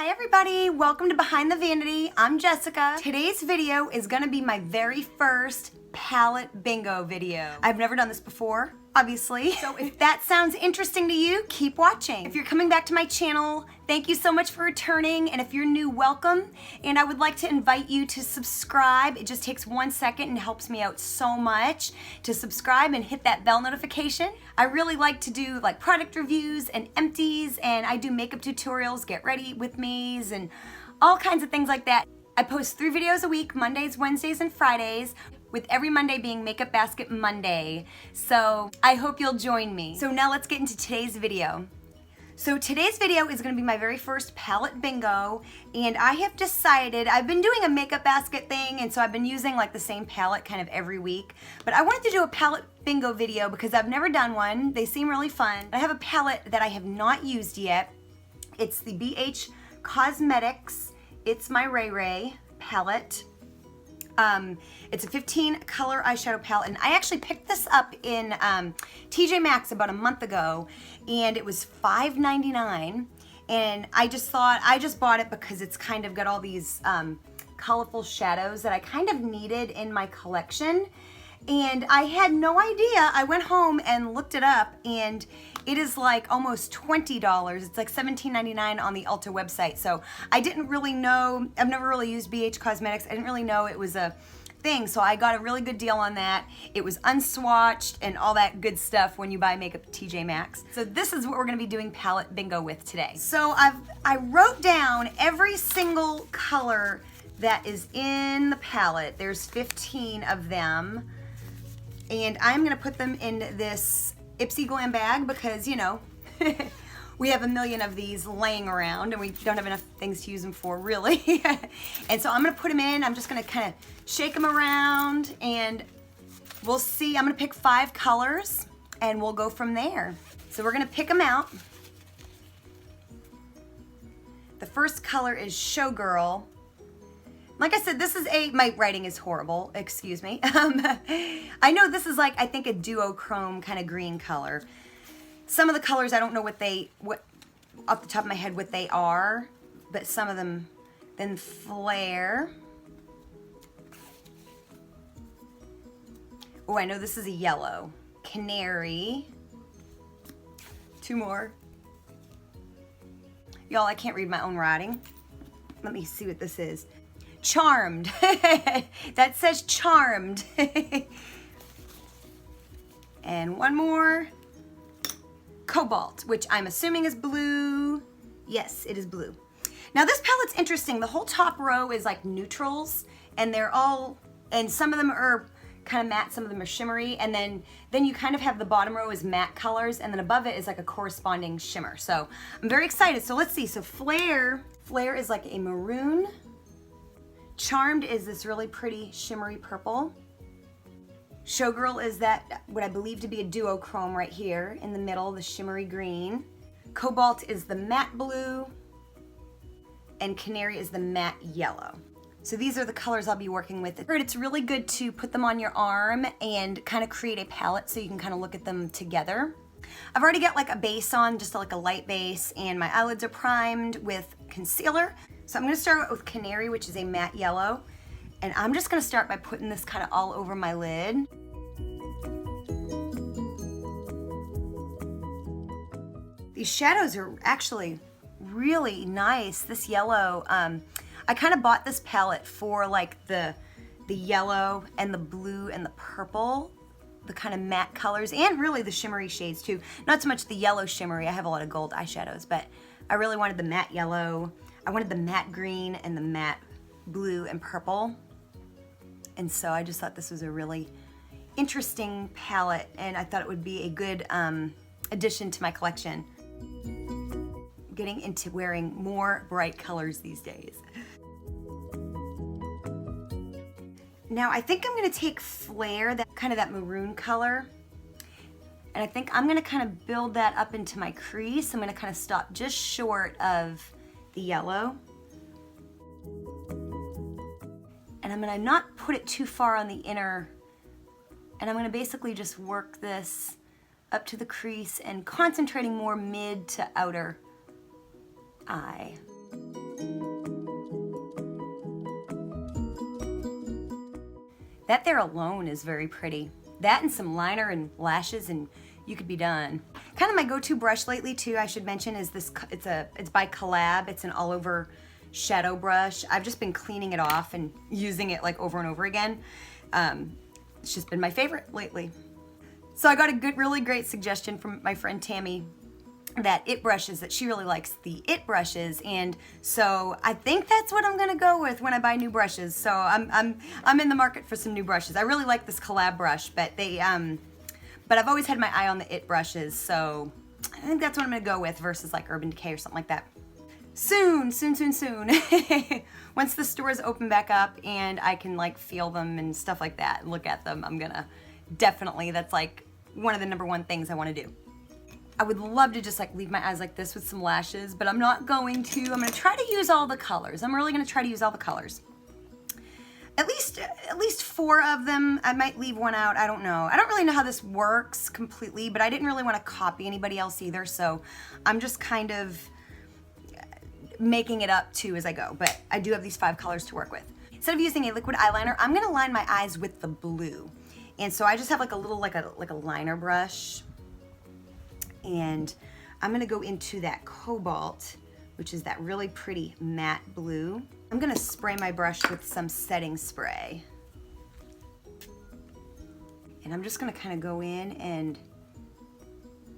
Hi everybody, welcome to Behind the Vanity. I'm Jessica. Today's video is gonna be my very first palette bingo video. I've never done this before, obviously. So if that sounds interesting to you, keep watching. If you're coming back to my channel, thank you so much for returning. And if you're new, welcome. And I would like to invite you to subscribe. It just takes 1 second and helps me out so much to subscribe and hit that bell notification. I really like to do like product reviews and empties, and I do makeup tutorials, get ready with me's, and all kinds of things like that. I post 3 videos a week, Mondays, Wednesdays, and Fridays, with every Monday being Makeup Basket Monday. So I hope you'll join me. So now let's get into today's video. So today's video is gonna be my very first palette bingo, and I have decided, I've been doing a makeup basket thing, and so I've been using like the same palette kind of every week, but I wanted to do a palette bingo video because I've never done one. They seem really fun. I have a palette that I have not used yet. It's the bhcosmetics. It's my Raye Raye palette. It's a 15 color eyeshadow palette, and I actually picked this up in TJ Maxx about a month ago, and it was $5.99, and I just bought it because it's kind of got all these colorful shadows that I kind of needed in my collection, and I had no idea. I went home and looked it up, and it is like almost $20. It's like $17.99 on the Ulta website. So I didn't really know, I've never really used BH Cosmetics. I didn't really know it was a thing. So I got a really good deal on that. It was unswatched and all that good stuff when you buy makeup at TJ Maxx. So this is what we're gonna be doing palette bingo with today. So I wrote down every single color that is in the palette. There's 15 of them. And I'm gonna put them in this Ipsy Glam bag because, you know, we have a million of these laying around and we don't have enough things to use them for, really. And so I'm gonna put them in. I'm just gonna kind of shake them around and we'll see. I'm gonna pick 5 colors and we'll go from there. So we're gonna pick them out. The first color is Showgirl. Like I said, this is my writing is horrible, excuse me. I know this is like, I think a duochrome kind of green color. Some of the colors, I don't know what off the top of my head what they are, but some of them, then Flare. Oh, I know this is a yellow. Canary. 2 more. Y'all, I can't read my own writing. Let me see what this is. Charmed. That says Charmed. And 1 more. Cobalt, which I'm assuming is blue. Yes, it is blue. Now this palette's interesting. The whole top row is like neutrals, and they're all, and some of them are kind of matte, some of them are shimmery, and then you kind of have the bottom row is matte colors, and then above it is like a corresponding shimmer. So I'm very excited. So let's see. So Flare is like a maroon. Charmed is this really pretty shimmery purple. Showgirl is that, what I believe to be a duochrome right here in the middle, the shimmery green. Cobalt is the matte blue. And Canary is the matte yellow. So these are the colors I'll be working with. It's really good to put them on your arm and kind of create a palette so you can kind of look at them together. I've already got like a base on, just like a light base, and my eyelids are primed with concealer. So I'm gonna start with Canary, which is a matte yellow. And I'm just gonna start by putting this kind of all over my lid. These shadows are actually really nice. This yellow, I kind of bought this palette for like the yellow and the blue and the purple, the kind of matte colors, and really the shimmery shades too. Not so much the yellow shimmery, I have a lot of gold eyeshadows, but I really wanted the matte yellow. I wanted the matte green and the matte blue and purple. And so I just thought this was a really interesting palette, and I thought it would be a good addition to my collection. I'm getting into wearing more bright colors these days. Now I think I'm gonna take Flare, that kind of that maroon color, and I think I'm gonna kind of build that up into my crease. I'm gonna kind of stop just short of the yellow. And I'm gonna not put it too far on the inner, and I'm gonna basically just work this up to the crease and concentrating more mid to outer eye. That there alone is very pretty. That and some liner and lashes and you could be done. Kind of my go-to brush lately too, I should mention, is this, it's by Collab. It's an all over shadow brush. I've just been cleaning it off and using it like over and over again. It's just been my favorite lately. So I got a really great suggestion from my friend Tammy that she really likes the It brushes, and so I think that's what I'm gonna go with when I buy new brushes. So I'm in the market for some new brushes. I really like this Collab brush, but but I've always had my eye on the It brushes, so I think that's what I'm gonna go with versus like Urban Decay or something like that. Soon. Once the stores open back up and I can like feel them and stuff like that and look at them, I'm gonna definitely, that's like one of the #1 things I wanna do. I would love to just like leave my eyes like this with some lashes, but I'm not going to. I'm gonna try to use all the colors. I'm really gonna try to use all the colors. At least 4 of them. I might leave one out, I don't know. I don't really know how this works completely, but I didn't really wanna copy anybody else either, so I'm just kind of making it up too as I go, but I do have these 5 colors to work with. Instead of using a liquid eyeliner, I'm gonna line my eyes with the blue. And so I just have like a little, like a liner brush, and I'm gonna go into that cobalt, which is that really pretty matte blue. I'm gonna spray my brush with some setting spray. And I'm just gonna kind of go in and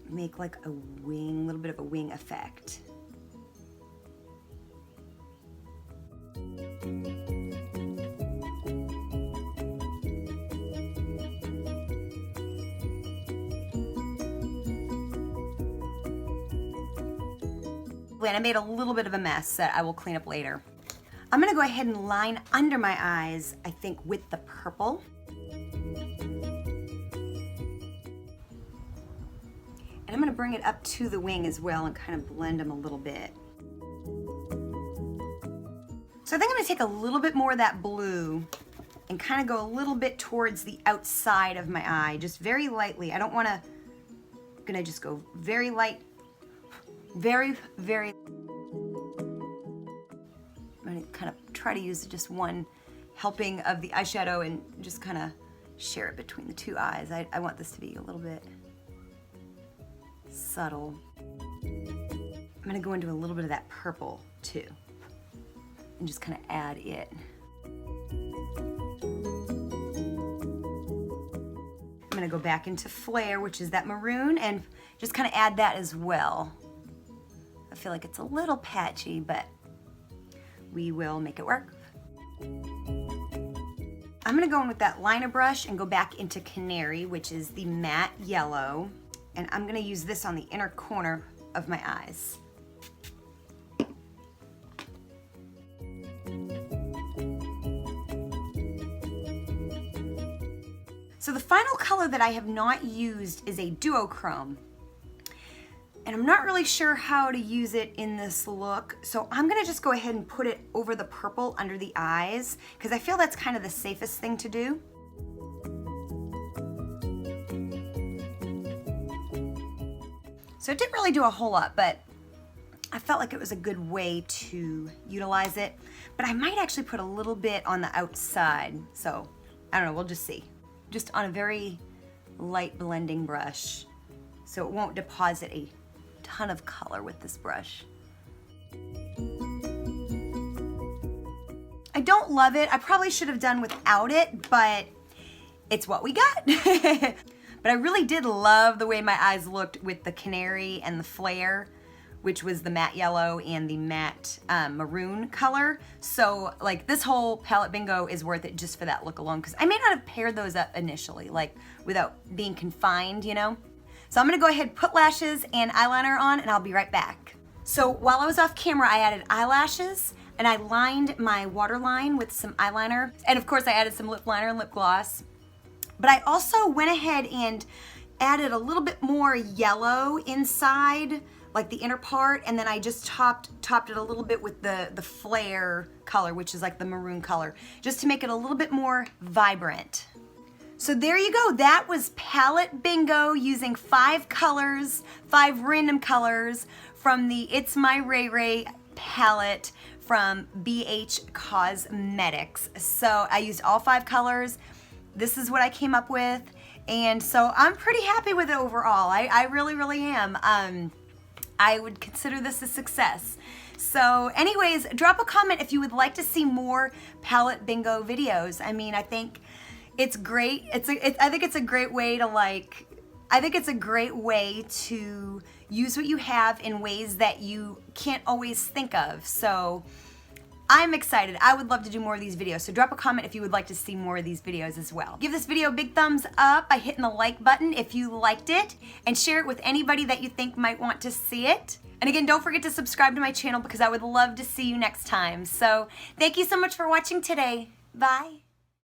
make like a wing, little bit of a wing effect. And I made a little bit of a mess that I will clean up later. I'm gonna go ahead and line under my eyes, I think, with the purple. And I'm gonna bring it up to the wing as well and kind of blend them a little bit. So I think I'm gonna take a little bit more of that blue and kind of go a little bit towards the outside of my eye, just very lightly. I don't wanna, I'm gonna just go very light, very. I'm gonna kind of try to use just one helping of the eyeshadow and just kind of share it between the 2 eyes. I want this to be a little bit subtle. I'm gonna go into a little bit of that purple too and just kind of add it. I'm gonna go back into Flare, which is that maroon, and just kind of add that as well. I feel like it's a little patchy, but we will make it work. I'm gonna go in with that liner brush and go back into Canary, which is the matte yellow, and I'm gonna use this on the inner corner of my eyes. So the final color that I have not used is a duochrome. And I'm not really sure how to use it in this look, so I'm gonna just go ahead and put it over the purple under the eyes, because I feel that's kind of the safest thing to do. So it didn't really do a whole lot, but I felt like it was a good way to utilize it. But I might actually put a little bit on the outside, so I don't know, we'll just see. Just on a very light blending brush, so it won't deposit a ton of color with this brush. I don't love it. I probably should have done without it, but it's what we got. But I really did love the way my eyes looked with the Canary and the Flare, which was the matte yellow and the matte maroon color. So like this whole palette bingo is worth it just for that look alone, because I may not have paired those up initially, like without being confined, you know? So I'm gonna go ahead, put lashes and eyeliner on, and I'll be right back. So while I was off camera, I added eyelashes and I lined my waterline with some eyeliner. And of course I added some lip liner and lip gloss. But I also went ahead and added a little bit more yellow inside, like the inner part, and then I just topped it a little bit with the Flare color, which is like the maroon color, just to make it a little bit more vibrant. So there you go, that was palette bingo using 5 colors, 5 random colors from the It's My Raye Raye palette from BH Cosmetics. So I used all 5 colors, this is what I came up with. And so I'm pretty happy with it overall. I really, really am. I would consider this a success. So anyways, drop a comment if you would like to see more palette bingo videos. I mean, I think it's great. I think it's a great way to I think it's a great way to use what you have in ways that you can't always think of. So I'm excited. I would love to do more of these videos. So drop a comment if you would like to see more of these videos as well. Give this video a big thumbs up by hitting the like button if you liked it, and share it with anybody that you think might want to see it. And again, don't forget to subscribe to my channel because I would love to see you next time. So thank you so much for watching today. Bye.